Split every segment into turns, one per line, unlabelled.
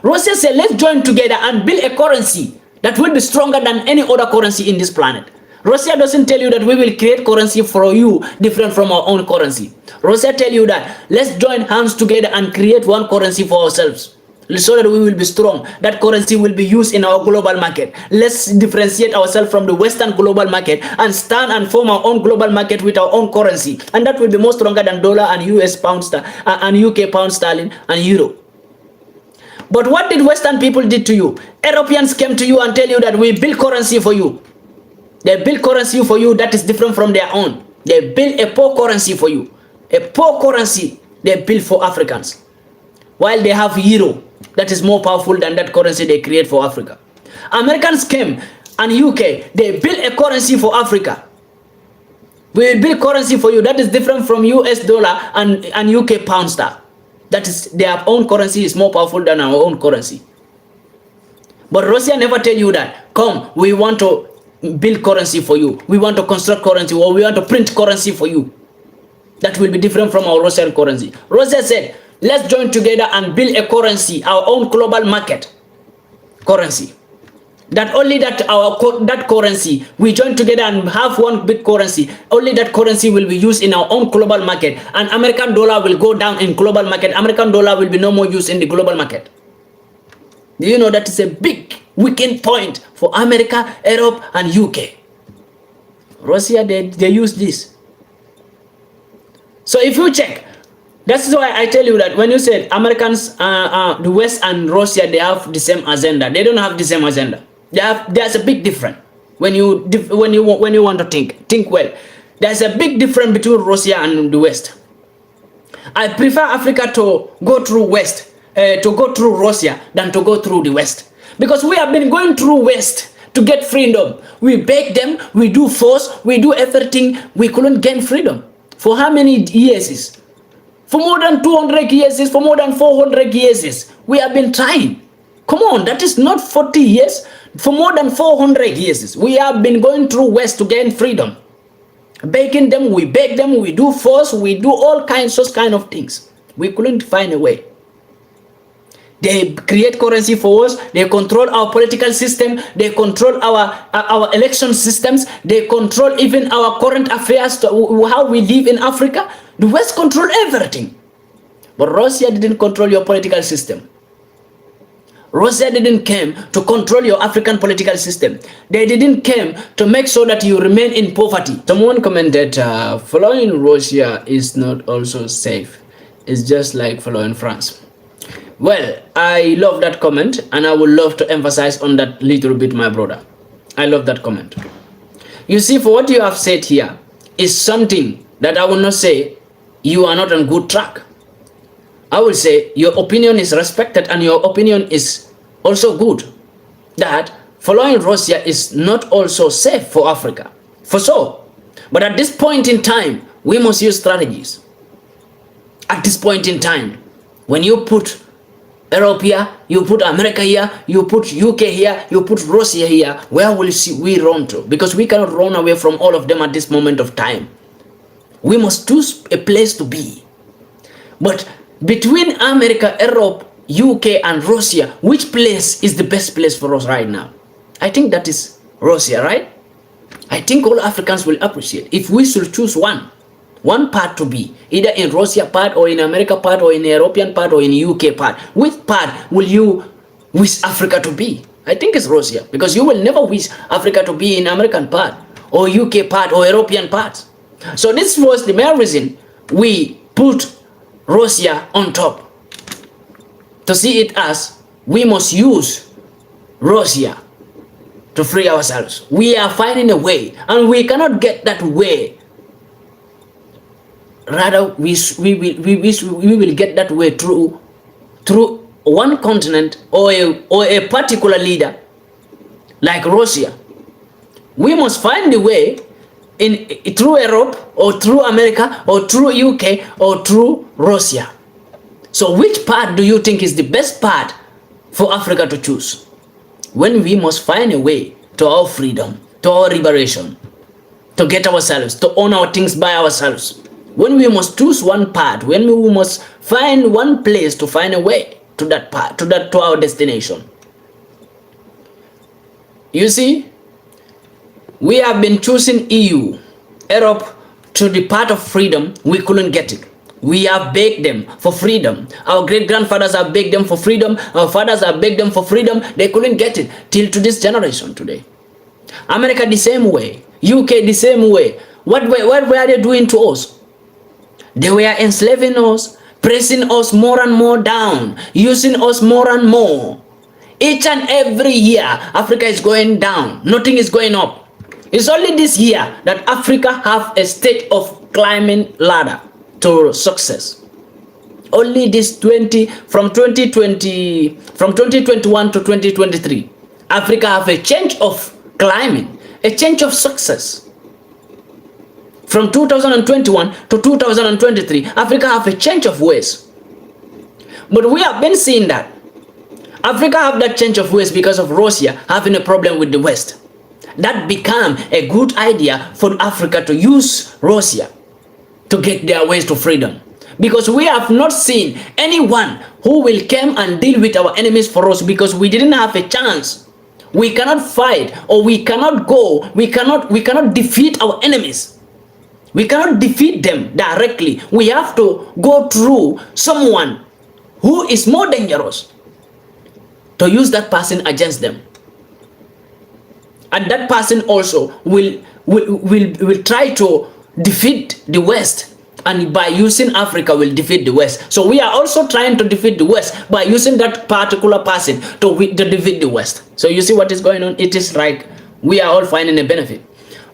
Russia said, let's join together and build a currency that will be stronger than any other currency in this planet. Russia doesn't tell you that we will create currency for you different from our own currency. Russia tell you that let's join hands together and create one currency for ourselves so that we will be strong. That currency will be used in our global market. Let's differentiate ourselves from the Western global market and stand and form our own global market with our own currency. And that will be more stronger than dollar and US pound and UK pound sterling and euro. But what did Western people did to you? Europeans came to you and tell you that we build currency for you. They build currency for you that is different from their own. They build a poor currency for you. A poor currency they build for Africans. While they have euro that is more powerful than that currency they create for Africa. Americans came and UK, they built a currency for Africa. We will build currency for you that is different from US dollar and UK pound sterling. That is, their own currency is more powerful than our own currency. But Russia never tell you that, come, we want to build currency for you. We want to construct currency, or we want to print currency for you. That will be different from our Russian currency. Russia said, let's join together and build a currency, our own global market currency. That only that currency, we join together and have one big currency. Only that currency will be used in our own global market. And American dollar will go down in global market. American dollar will be no more used in the global market. Do you know that is a big weakened point for America, Europe, and UK? Russia, they use this. So if you check, that's why I tell you that when you said Americans, the West and Russia, they have the same agenda. They don't have the same agenda. There's a big difference when you want to think well. There's a big difference between Russia and the West. I prefer Africa to go through West, to go through Russia than to go through the West, because we have been going through West to get freedom. We beg them, we do force, we do everything. We couldn't gain freedom. For how many years? For more than 200 years, for more than 400 years, we have been trying. Come on, that is not 40 years. For more than 400 years, we have been going through West to gain freedom. Begging them, we beg them, we do force, we do all kinds of things. We couldn't find a way. They create currency for us. They control our political system. They control our election systems. They control even our current affairs, how we live in Africa. The West control everything. But Russia didn't control your political system. Russia didn't come to control your African political system. They didn't come to make sure that you remain in poverty. Someone commented, following Russia is not also safe. It's just like following France. Well, I love that comment, and I would love to emphasize on that little bit, my brother. I love that comment. You see, for what you have said here is something that I will not say you are not on good track. I will say your opinion is respected and your opinion is also good. That following Russia is not also safe for Africa, for sure. But at this point in time, we must use strategies. At this point in time, when you put Europe here, you put America here, you put UK here, you put Russia here, where will we run to? Because we cannot run away from all of them at this moment of time. We must choose a place to be. But between America, Europe, UK, and Russia, which place is the best place for us right now? I think that is Russia, right? I think all Africans will appreciate if we should choose one part to be, either in Russia part, or in America part, or in European part, or in UK part. Which part will you wish Africa to be? I think it's Russia, because you will never wish Africa to be in American part, or UK part, or European part. So this was the main reason we put Russia on top. To see it as we must use Russia to free ourselves. We are finding a way, and we cannot get that way. Rather, we will get that way through one continent or a particular leader like Russia. We must find a way through Europe, or through America, or through UK, or through Russia. So which part do you think is the best part for Africa to choose? When we must find a way to our freedom, to our liberation, to get ourselves, to own our things by ourselves. When we must choose one part, when we must find one place to find a way. to that part, to our destination. You see, we have been choosing EU, Europe, to the path of freedom. We couldn't get it. We have begged them for freedom. Our great-grandfathers have begged them for freedom. Our fathers have begged them for freedom. They couldn't get it till to this generation today. America the same way. UK the same way. What were they doing to us? They were enslaving us, pressing us more and more down, using us more and more. Each and every year, Africa is going down. Nothing is going up. It's only this year that Africa have a state of climbing ladder to success. Only this from 2021 to 2023, Africa have a change of climbing, a change of success. From 2021 to 2023, Africa have a change of ways. But we have been seeing that Africa have that change of ways because of Russia having a problem with the West. That became a good idea for Africa to use Russia to get their ways to freedom. Because we have not seen anyone who will come and deal with our enemies for us, because we didn't have a chance. We cannot fight, or we cannot go, we cannot defeat our enemies. We cannot defeat them directly. We have to go through someone who is more dangerous to use that person against them. And that person also will try to defeat the West, and by using Africa will defeat the West. So we are also trying to defeat the West by using that particular person to defeat the West. So you see what is going on? It is like we are all finding a benefit.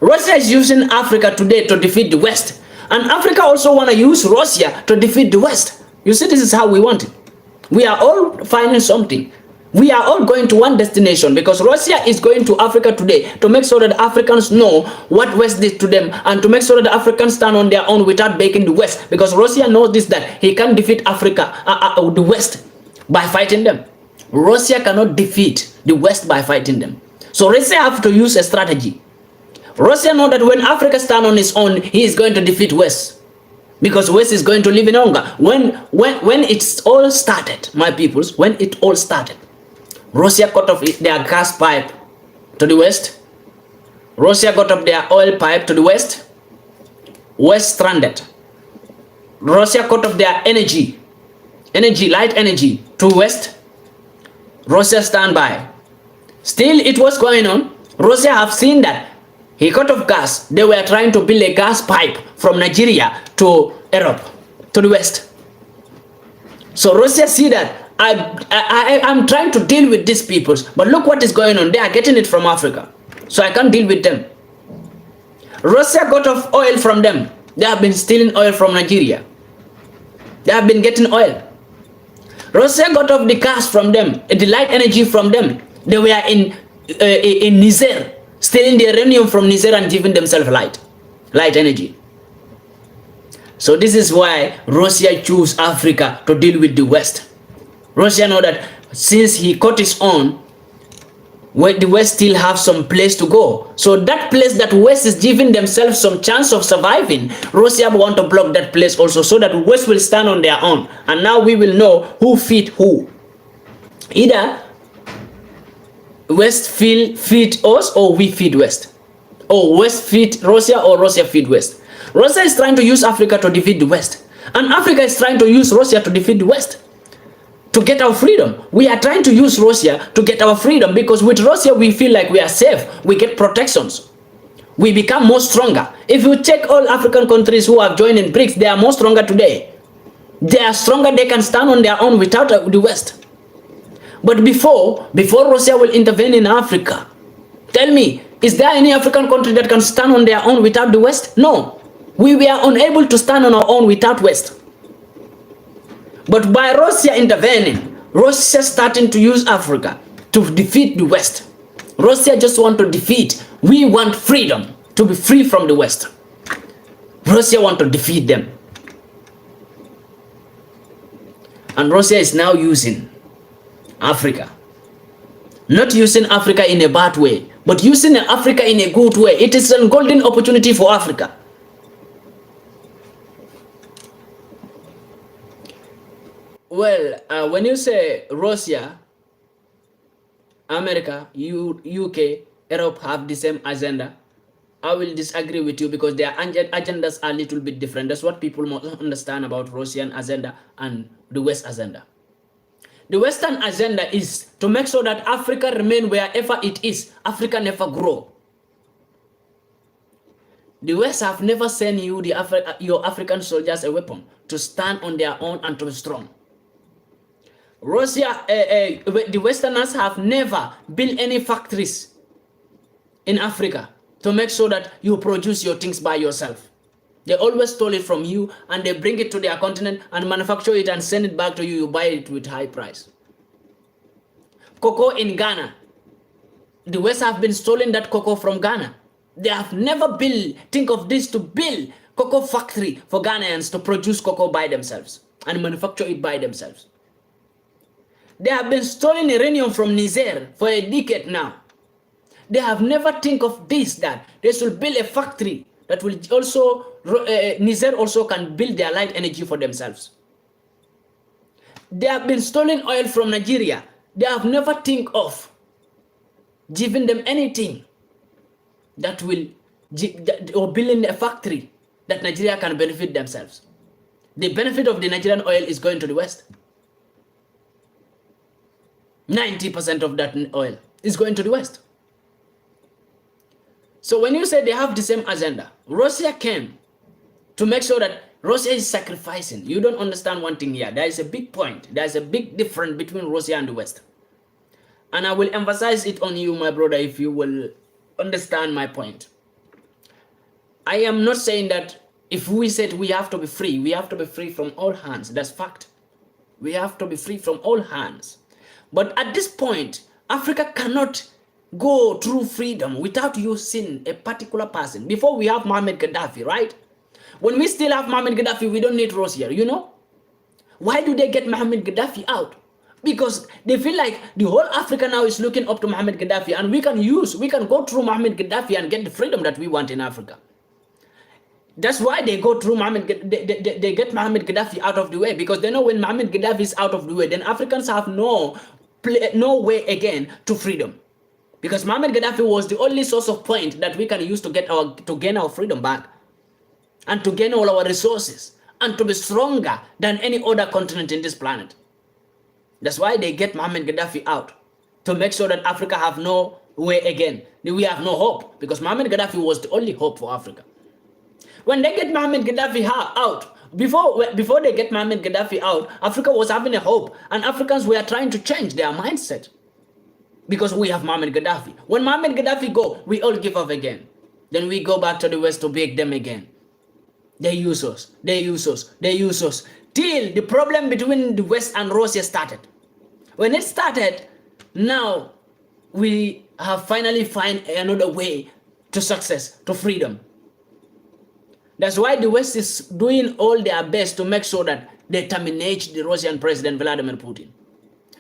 Russia is using Africa today to defeat the West, and Africa also want to use Russia to defeat the West. You see, this is how we want it. We are all finding something. We are all going to one destination, because Russia is going to Africa today to make sure that Africans know what West did to them, and to make sure that the Africans stand on their own without begging the West, because Russia knows this, that he can defeat Africa, the West, by fighting them. Russia cannot defeat the West by fighting them. So Russia have to use a strategy. Russia knows that when Africa stand on its own, he is going to defeat West, because West is going to live in hunger. When it's all started, my peoples, when it all started, Russia cut off their gas pipe to the West. Russia got off their oil pipe to the West. West stranded. Russia cut off their energy, light energy to West. Russia stand by. Still, it was going on. Russia have seen that he cut off gas. They were trying to build a gas pipe from Nigeria to Europe, to the West. So Russia see that I'm trying to deal with these peoples, but look what is going on. They are getting it from Africa, so I can't deal with them. Russia got off oil from them. They have been stealing oil from Nigeria. They have been getting oil. Russia got off the gas from them, the light energy from them. They were in Niger, stealing the uranium from Niger and giving themselves light energy. So this is why Russia chose Africa to deal with the West. Russia know that since he cut his own, the West still have some place to go. So that place that West is giving themselves some chance of surviving, Russia want to block that place also, so that West will stand on their own. And now we will know who feed who. Either West feed us, or we feed West. Or West feed Russia, or Russia feed West. Russia is trying to use Africa to defeat the West, and Africa is trying to use Russia to defeat the West, to get our freedom. We are trying to use Russia to get our freedom, because with Russia we feel like we are safe. We get protections. We become more stronger. If you check all African countries who have joined in BRICS, they are more stronger today. They are stronger. They can stand on their own without the West. But before Russia will intervene in Africa, tell me, is there any African country that can stand on their own without the West? No. We were unable to stand on our own without West. But by Russia intervening, Russia starting to use Africa to defeat the West. Russia just want to defeat. We want freedom, to be free from the West. Russia want to defeat them. And Russia is now using Africa. Not using Africa in a bad way, but using Africa in a good way. It is a golden opportunity for Africa. Well, when you say Russia, America, UK, Europe have the same agenda, I will disagree with you because their agendas are a little bit different. That's what people must understand about Russian agenda and the West agenda. The Western agenda is to make sure that Africa remain wherever it is. Africa never grow. The West have never sent you your African soldiers a weapon to stand on their own and to be strong. Russia, the Westerners have never built any factories in Africa to make sure that you produce your things by yourself. They always stole it from you and they bring it to their continent and manufacture it and send it back to you. You buy it with high price. Cocoa in Ghana. The West have been stealing that cocoa from Ghana. They have never think of this to build cocoa factory for Ghanaians to produce cocoa by themselves and manufacture it by themselves. They have been stealing uranium from Niger for a decade now. They have never think of this, that they should build a factory that will also, Niger also can build their light energy for themselves. They have been stealing oil from Nigeria. They have never think of giving them anything that will, or building a factory that Nigeria can benefit themselves. The benefit of the Nigerian oil is going to the West. 90% of that oil is going to the West. So when you say they have the same agenda, Russia came to make sure that Russia is sacrificing. You don't understand one thing here. There is a big point. There is a big difference between Russia and the West. And I will emphasize it on you, my brother, if you will understand my point. I am not saying that if we said we have to be free from all hands. That's fact. We have to be free from all hands. But at this point, Africa cannot go through freedom without using a particular person. Before we have Mohammed Gaddafi, right? When we still have Mohammed Gaddafi, we don't need Russia, you know? Why do they get Mohammed Gaddafi out? Because they feel like the whole Africa now is looking up to Mohammed Gaddafi, and we can go through Mohammed Gaddafi and get the freedom that we want in Africa. That's why they go through they get Mohammed Gaddafi out of the way, because they know when Mohammed Gaddafi is out of the way, then Africans have no way again to freedom. Because Mohammed Gaddafi was the only source of point that we can use to gain our freedom back, and to gain all our resources, and to be stronger than any other continent in this planet. That's why they get Mohammed Gaddafi out, to make sure that Africa have no way again. We have no hope, because Mohammed Gaddafi was the only hope for Africa. When they get Mohammed Gaddafi out, before they get Mohammed Gaddafi out, Africa was having a hope, and Africans were trying to change their mindset. Because we have Mohammed Gaddafi. When Mohammed Gaddafi go, we all give up again. Then we go back to the West to beg them again. They use us. Till the problem between the West and Russia started. When it started, now we have finally found another way to success, to freedom. That's why the West is doing all their best to make sure that they terminate the Russian President Vladimir Putin.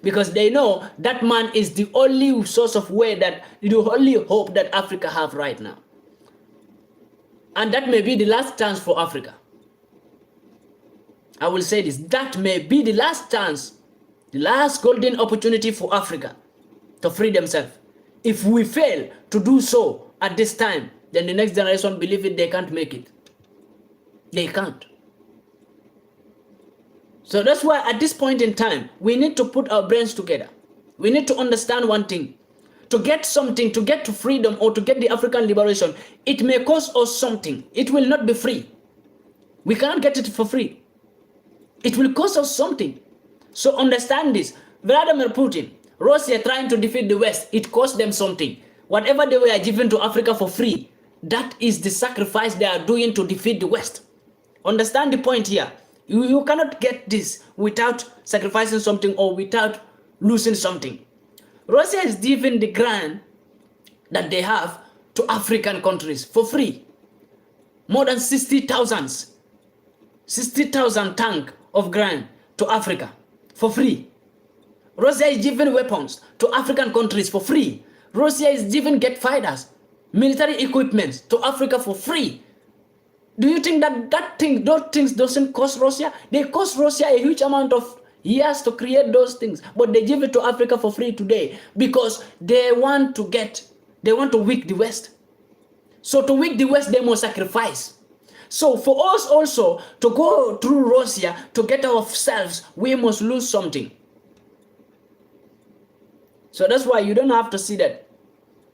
Because they know that man is the only source of way, the only hope that Africa have right now. And that may be the last chance for Africa. I will say this, that may be the last chance, the last golden opportunity for Africa to free themselves. If we fail to do so at this time, then the next generation believe it, they can't make it. They can't. So that's why at this point in time, we need to put our brains together. We need to understand one thing. To get something, to get to freedom, or to get the African liberation, it may cost us something. It will not be free. We cannot get it for free. It will cost us something. So understand this. Vladimir Putin, Russia trying to defeat the West, it cost them something. Whatever they were given to Africa for free, that is the sacrifice they are doing to defeat the West. Understand the point here. You cannot get this without sacrificing something or without losing something. Russia is giving the grant that they have to African countries for free. More than 60,000 tank of grant to Africa for free. Russia is giving weapons to African countries for free. Russia is giving jet fighters, military equipment to Africa for free. Do you think that those things doesn't cost Russia? They cost Russia a huge amount of He has to create those things, but they give it to Africa for free today because they want to weak the West. So to weak the West, they must sacrifice. So for us also to go through Russia to get ourselves, we must lose something. So that's why you don't have to see that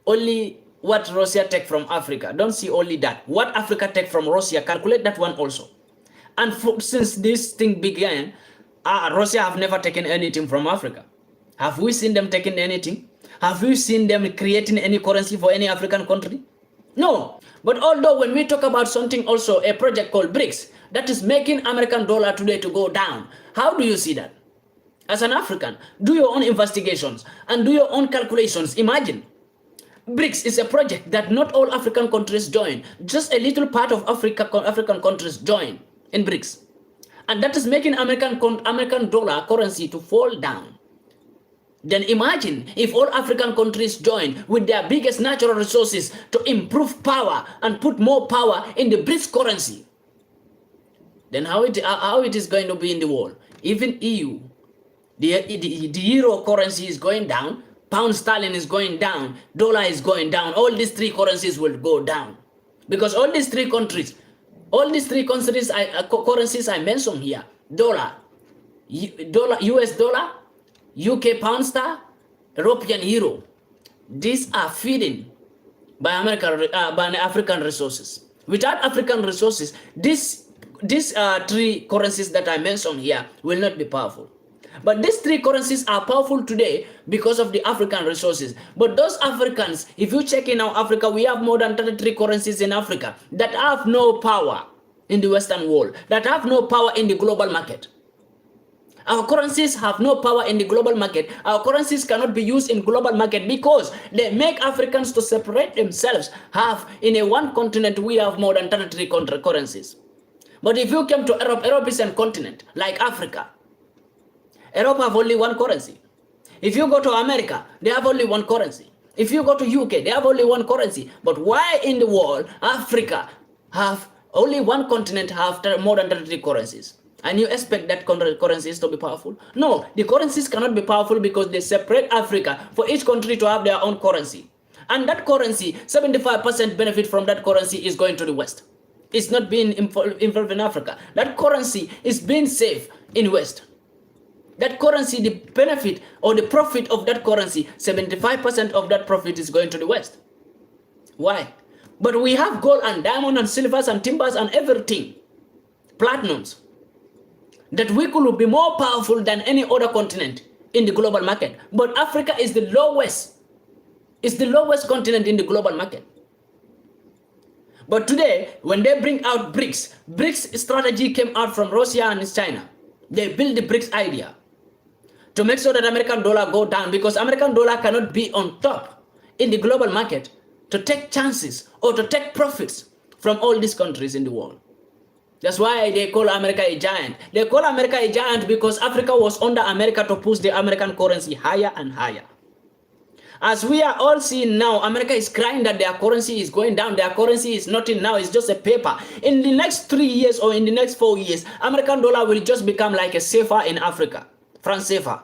only what Russia take from Africa. Don't see only that. What Africa take from Russia, calculate that one also. And since this thing began, Russia have never taken anything from Africa. Have we seen them taking anything? Have we seen them creating any currency for any African country? No. But although when we talk about something also, a project called BRICS, that is making American dollar today to go down. How do you see that? As an African, do your own investigations and do your own calculations. Imagine. BRICS is a project that not all African countries join. Just a little part of African countries join in BRICS. And that is making American dollar currency to fall down. Then imagine if all African countries join with their biggest natural resources to improve power and put more power in the BRICS currency. Then how it is going to be in the world? Even EU, the euro currency is going down, pound sterling is going down, dollar is going down. All these three currencies will go down because all these three countries, currencies I mentioned here, US dollar, UK pound sterling, European euro, these are feeding by African resources. Without African resources, these three currencies that I mentioned here will not be powerful. But these three currencies are powerful today because of the African resources. But those Africans, if you check in our Africa, we have more than 33 currencies in Africa that have no power in the Western world, that have no power in the global market. Our currencies have no power in the global market. Our currencies cannot be used in global market because they make Africans to separate themselves. In a one continent, we have more than 33 currencies. But if you come to Europe is a continent like Africa. Europe have only one currency. If you go to America, they have only one currency. If you go to UK, they have only one currency. But why in the world, Africa have only one continent have more than 33 currencies? And you expect that currencies to be powerful? No, the currencies cannot be powerful because they separate Africa for each country to have their own currency. And that currency, 75% benefit from that currency is going to the West. It's not being involved in Africa. That currency is being saved in West. That currency, the benefit or the profit of that currency, 75% of that profit is going to the West. Why? But we have gold and diamond and silvers and timbers and everything, platinums, that we could be more powerful than any other continent in the global market. But Africa is the lowest continent in the global market. But today, when they bring out BRICS strategy came out from Russia and China. They built the BRICS idea to make sure that American dollar go down because American dollar cannot be on top in the global market to take chances or to take profits from all these countries in the world. That's why they call America a giant. They call America a giant because Africa was under America to push the American currency higher and higher. As we are all seeing now, America is crying that their currency is going down. Their currency is nothing now. It's just a paper. In the next 3 years or in the next 4 years, American dollar will just become like a CFA in Africa. France CFA.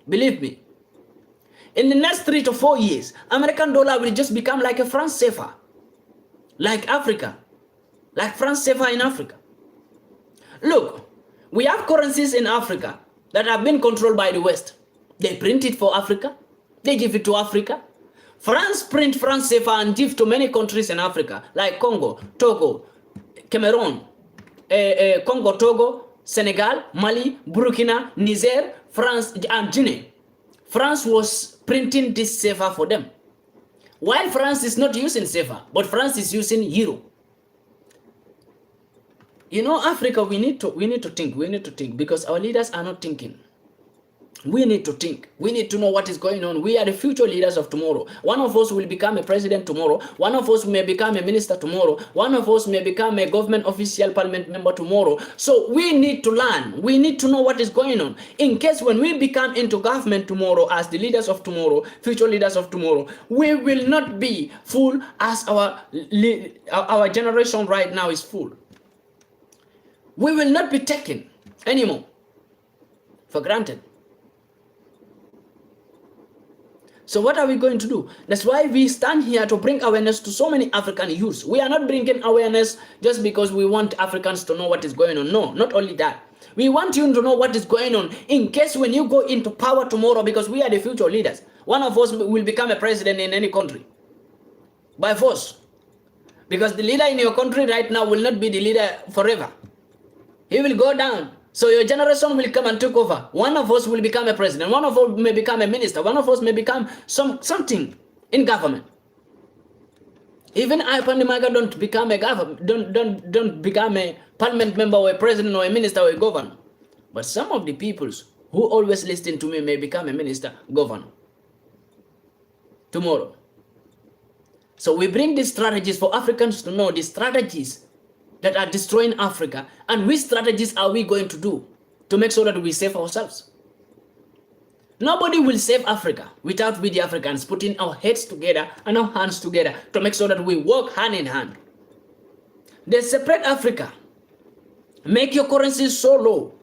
Believe me. In the next 3 to 4 years, American dollar will just become like a France CFA. Like Africa. Like France CFA in Africa. Look, we have currencies in Africa that have been controlled by the West. They print it for Africa. They give it to Africa. France print France CFA and give to many countries in Africa, like Congo, Togo, Cameroon, Congo, Togo, Senegal, Mali, Burkina, Niger, France, and Guinea. France was printing this CFA for them. While France is not using CFA, but France is using euro. You know, Africa, we need to think because our leaders are not thinking. We need to think. We need to know what is going on. We are the future leaders of tomorrow. One of us will become a president tomorrow. One of us may become a minister tomorrow. One of us may become a government official, parliament member tomorrow. So we need to learn. We need to know what is going on. In case when we become into government tomorrow as the leaders of tomorrow, future leaders of tomorrow, we will not be full as our generation right now is full. We will not be taken anymore. for granted. So what are we going to do? That's why we stand here to bring awareness to so many African youths. We are not bringing awareness just because we want Africans to know what is going on. No, not only that. We want you to know what is going on in case when you go into power tomorrow, because we are the future leaders. One of us will become a president in any country by force. Because the leader in your country right now will not be the leader forever. He will go down. So your generation will come and take over. One of us will become a president. One of us may become a minister. One of us may become something in government. Even I, PANDI MAICA, don't become a government, don't become a parliament member or a president or a minister or a governor. But some of the peoples who always listen to me may become a minister, governor tomorrow. So we bring these strategies for Africans to know the strategies that are destroying Africa, and which strategies are we going to do to make sure that we save ourselves. Nobody will save Africa without we the Africans putting our heads together and our hands together to make sure that we work hand in hand. They separate Africa, make your currency so low